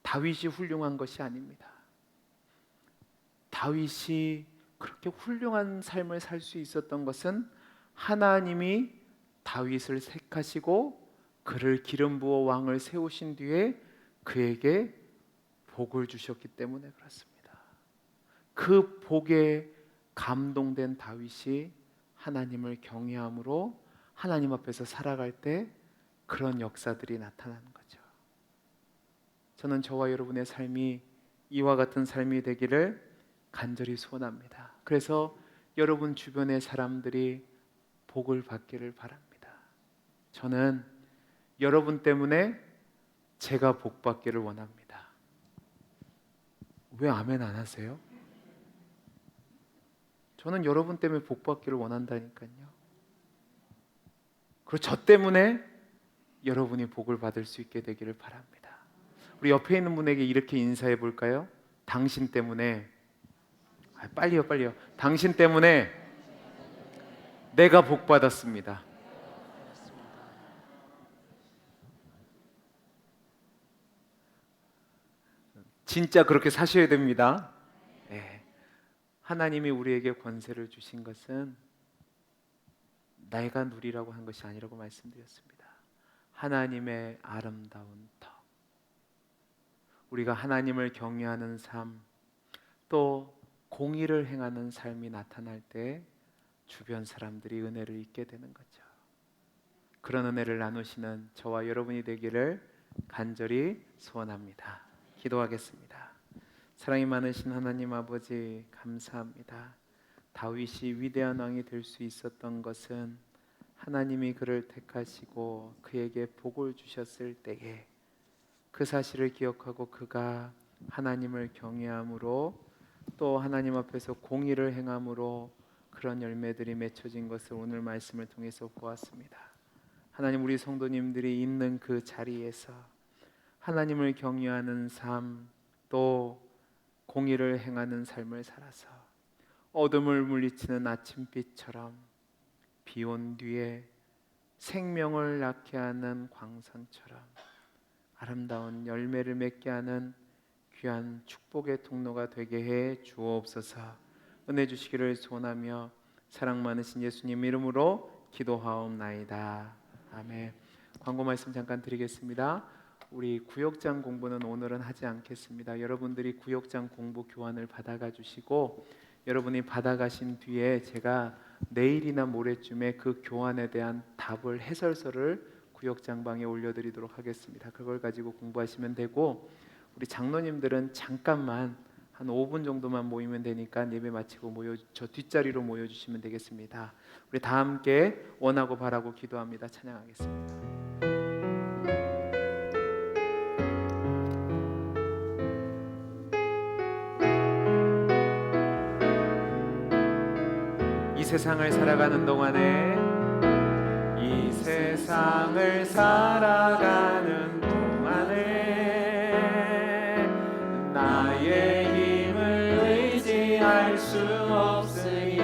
다윗이 훌륭한 것이 아닙니다. 다윗이 그렇게 훌륭한 삶을 살 수 있었던 것은 하나님이 다윗을 택하시고 그를 기름 부어 왕을 세우신 뒤에 그에게 복을 주셨기 때문에 그렇습니다. 그 복에 감동된 다윗이 하나님을 경외함으로 하나님 앞에서 살아갈 때 그런 역사들이 나타나는 거죠. 저는 저와 여러분의 삶이 이와 같은 삶이 되기를 간절히 소원합니다. 그래서 여러분 주변의 사람들이 복을 받기를 바랍니다. 저는 여러분 때문에 제가 복 받기를 원합니다. 왜 아멘 안 하세요? 저는 여러분 때문에 복 받기를 원한다니까요. 그리고 저 때문에 여러분이 복을 받을 수 있게 되기를 바랍니다. 우리 옆에 있는 분에게 이렇게 인사해 볼까요? 당신 때문에, 빨리요. 당신 때문에 내가 복 받았습니다. 진짜 그렇게 사셔야 됩니다. 네. 하나님이 우리에게 권세를 주신 것은 내가 누리라고 한 것이 아니라고 말씀드렸습니다. 하나님의 아름다운 터, 우리가 하나님을 경외하는 삶, 또 공의를 행하는 삶이 나타날 때 주변 사람들이 은혜를 잊게 되는 거죠. 그런 은혜를 나누시는 저와 여러분이 되기를 간절히 소원합니다. 기도하겠습니다. 사랑이 많으신 하나님 아버지, 감사합니다. 다윗이 위대한 왕이 될 수 있었던 것은 하나님이 그를 택하시고 그에게 복을 주셨을 때에 그 사실을 기억하고 그가 하나님을 경외함으로 또 하나님 앞에서 공의를 행함으로 그런 열매들이 맺혀진 것을 오늘 말씀을 통해서 보았습니다. 하나님, 우리 성도님들이 있는 그 자리에서 하나님을 경외하는 삶, 또 공의를 행하는 삶을 살아서 어둠을 물리치는 아침빛처럼 비온 뒤에 생명을 낳게 하는 광선처럼 아름다운 열매를 맺게 하는 귀한 축복의 통로가 되게 해 주옵소서. 은혜 주시기를 소원하며 사랑 많으신 예수님 이름으로 기도하옵나이다. 아멘. 광고 말씀 잠깐 드리겠습니다. 우리 구역장 공부는 오늘은 하지 않겠습니다. 여러분들이 구역장 공부 교환을 받아가 주시고 여러분이 받아가신 뒤에 제가 내일이나 모레쯤에 그 교환에 대한 답을 해설서를 구역장방에 올려드리도록 하겠습니다. 그걸 가지고 공부하시면 되고 우리 장로님들은 잠깐만 한 5분 정도만 모이면 되니까 예배 마치고 저 뒷자리로 모여주시면 되겠습니다. 우리 다 함께 원하고 바라고 기도합니다. 찬양하겠습니다. 이 세상을 살아가는 동안에 이 세상을 살아가는 동안에 나의 힘을 의지할 수 없으니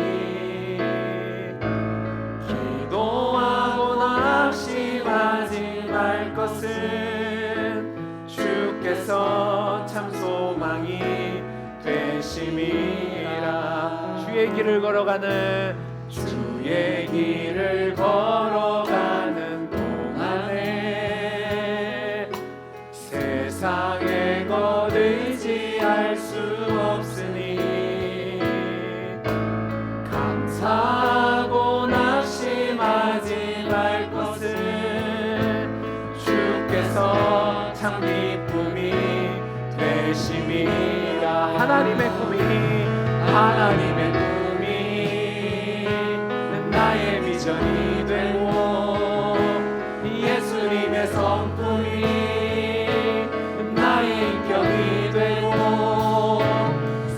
기도하고 낙심하지 말 것은 주께서 참 소망이 되심이라. 주의 길을 걸어가는 동안에 세상의 것 의지할 수 없으니 감사하고 낙심하지 말 것은 주께서 참 기쁨이 되심이라. 하나님의 꿈이 나의 비전이 되고 예수님의 성품이 나의 인격이 되고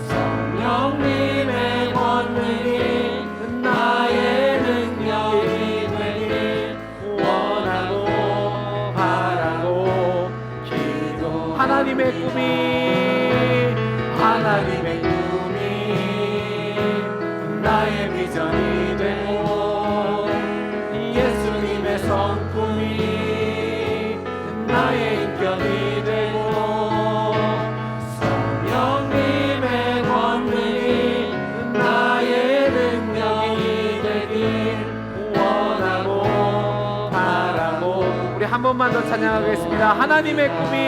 성령님의 권능이 나의 능력이 되길 원하고 바라고 기도. 하나님의 꿈이 나의 비전이 되고 예수님의 성품이 나의 인격이 되고 성령님의 권능이 나의 능력이 되길 원하고 바라고. 우리 한 번만 더 찬양하겠습니다. 하나님의 꿈이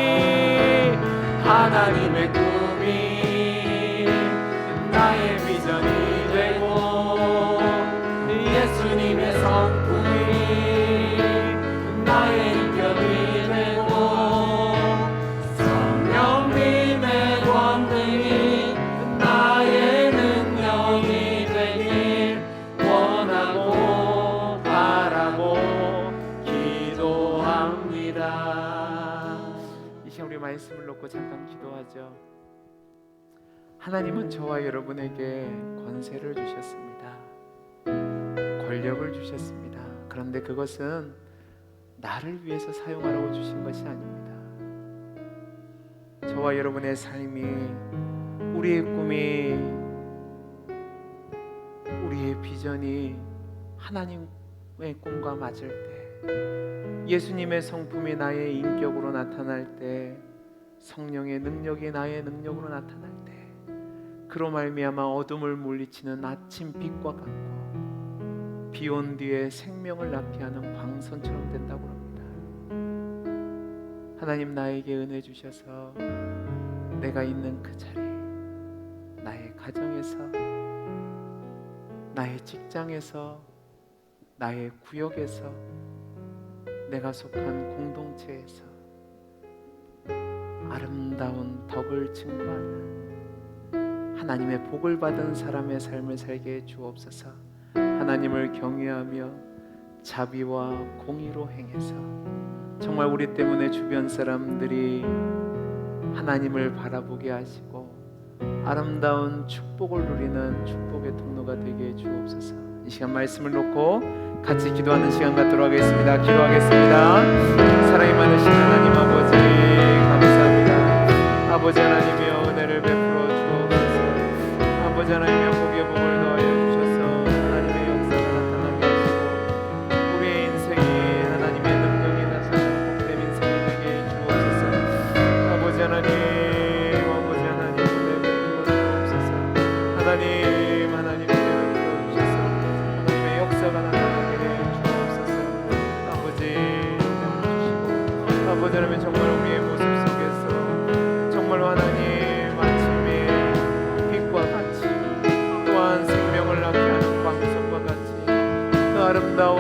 나의 비전이 되고 예수님의 성품이 나의 인격이 되고 성령님의 권능이 나의 능력이 되길 원하고 바라고 기도합니다. 이 시간 우리 말씀을 놓고 잠깐 기도하죠. 하나님은 저와 여러분에게 권세를 주셨습니다. 권력을 주셨습니다. 그런데 그것은 나를 위해서 사용하라고 주신 것이 아닙니다. 저와 여러분의 삶이, 우리의 꿈이, 우리의 비전이 하나님의 꿈과 맞을 때, 예수님의 성품이 나의 인격으로 나타날 때, 성령의 능력이 나의 능력으로 나타날 때, 그로 말미암아 어둠을 물리치는 아침 빛과 같고 비 온 뒤에 생명을 낳게 하는 광선처럼 된다고 합니다. 하나님 나에게 은혜 주셔서 내가 있는 그 자리, 나의 가정에서, 나의 직장에서, 나의 구역에서, 내가 속한 공동체에서 아름다운 덕을 증거하는 하나님의 복을 받은 사람의 삶을 살게 해 주옵소서. 하나님을 경외하며 자비와 공의로 행해서 정말 우리 때문에 주변 사람들이 하나님을 바라보게 하시고 아름다운 축복을 누리는 축복의 통로가 되게 해 주옵소서. 이 시간 말씀을 놓고 같이 기도하는 시간 갖도록 하겠습니다. 기도하겠습니다. 사랑이 많으신 하나님 아버지 감사합니다. 아버지 하나님이여 은혜를 베풀어 주옵소서. 아버지 하나님이여 복의 복을 더하여 주셔서 하나님의 역사가 나타나게 하시고 우리의 인생이 하나님의 능력이 나타나는 복된 인생이 되게 해 주옵소서. 아버지 하나님 은혜 베풀어 주옵소서. 하나님 은혜를 베풀어 주셔서 하나님의 역사가 나타나게 해 주옵소서. 아버지 하나님 정말 우리의 모습 속에서 정말로 하나님 아침에 빛과 같이 또한 생명을 낳게 하는 광선과 같이 그 아름다운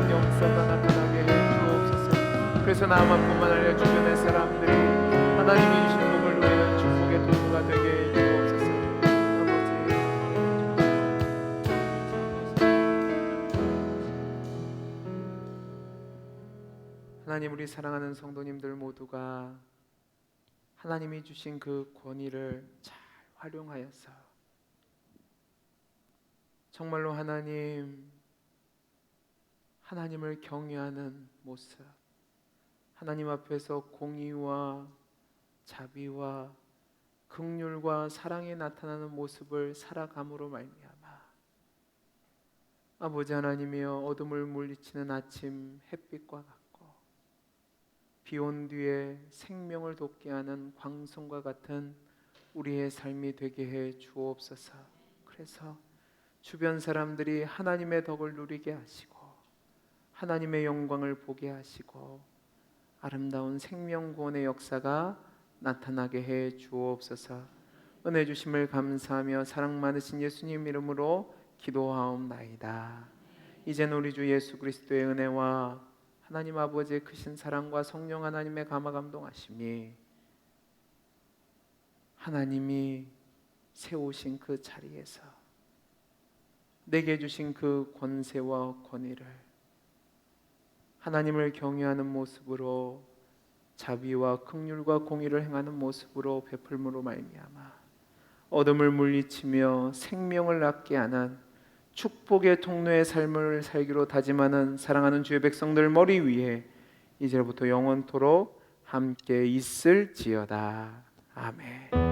역사가 나타나게 해 주옵소서. 그래서 나만뿐만 아니라 주변의 사람들이 하나님이 주신 복을 누리는 축복의 도구가 되게 해 주옵소서. 하나님 우리 사랑하는 성도님들 모두가 하나님이 주신 그 권위를 잘 활용하여서 정말로 하나님을 경외하는 모습, 하나님 앞에서 공의와 자비와 긍휼과 사랑이 나타나는 모습을 살아감으로 말미암아 아버지 하나님이여 어둠을 물리치는 아침 햇빛과 같고 비 온 뒤에 생명을 돋게 하는 광선과 같은 우리의 삶이 되게 해 주옵소서. 그래서 주변 사람들이 하나님의 덕을 누리게 하시고 하나님의 영광을 보게 하시고 아름다운 생명구원의 역사가 나타나게 해 주옵소서. 은혜 주심을 감사하며 사랑 많으신 예수님 이름으로 기도하옵나이다. 이제는 우리 주 예수 그리스도의 은혜와 하나님 아버지의 크신 사랑과 성령 하나님의 감화 감동하심이 하나님이 세우신 그 자리에서 내게 주신 그 권세와 권위를 하나님을 경외하는 모습으로 자비와 긍휼과 공의를 행하는 모습으로 베풀므로 말미암아 어둠을 물리치며 생명을 낳게 하는 축복의 통로의 삶을 살기로 다짐하는 사랑하는 주의 백성들 머리 위에 이제부터 영원토록 함께 있을지어다. 아멘.